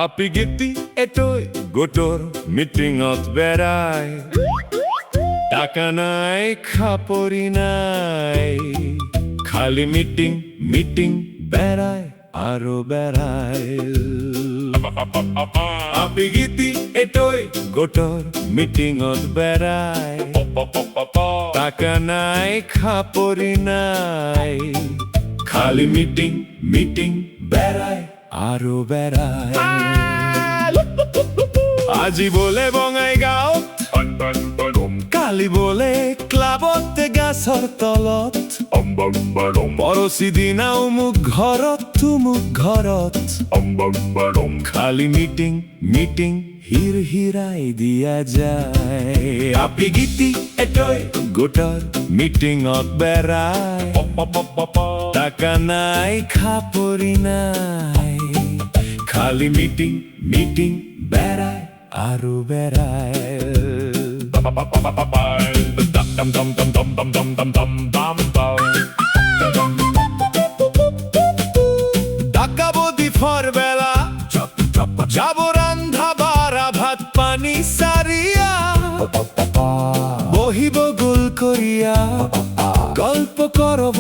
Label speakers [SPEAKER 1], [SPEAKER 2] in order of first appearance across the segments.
[SPEAKER 1] Apigiti etoy gotor মিটিংত বেড়ায় টাকা নাই খাপরি নাই খালি মিটিং মিটিং বেড়ায় আরো বেড়ায় Apigiti etoy gotor মিটিংত বেড়ায় টাকা নাই খাপরি নাই খালি মিটিং মিটিং বেড়ায় আরো বেড়ায় আজি বলে বঙাই গাঁৱত কালি বলে ক্লাবত গাছৰ তলত পৰচি দিনাও মোক ঘৰত তুমুক ঘৰত খালি মিটিং মিটিং হিৰ হিৰাই দিয়া যায় Apigiti etoy গোটৰ মিটিংত বেড়ায় টাকা নাই খাপরি নাই খালি মিটিং মিটিং বেড়ায় আরো বেড়ায় ডাকাবো দিফর বেলা যাব রান্ধা বাড়া ভাত পানি সারিয়া বহিব গোল করিয়া গল্প করব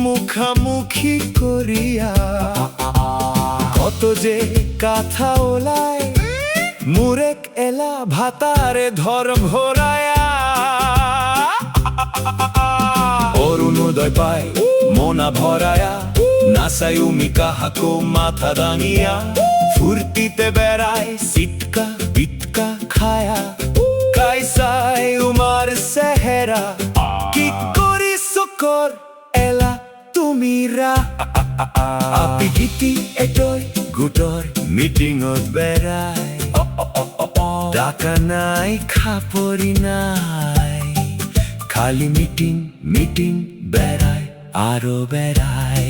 [SPEAKER 1] মুখামুখি করিয়া কত যে কথা ওলায় মুরেক এলা ভাতারে ধর ভরায়া অরুণোদয় পায় মনা ভরায়া নাসায়ুমি কাহাকো মাথা দানিয়া ফুর্তিতে বেড়ায় সিটকা বিটকা খায়া কাইসাই উমার সেহেরা কি করি সকর এলা তুমিরা Apigiti etoy গোটৰ মিটিংত বেড়ায় টাকা নাই খাপরি নাই খালি মিটিং মিটিং বেড়ায় আরো বেড়ায়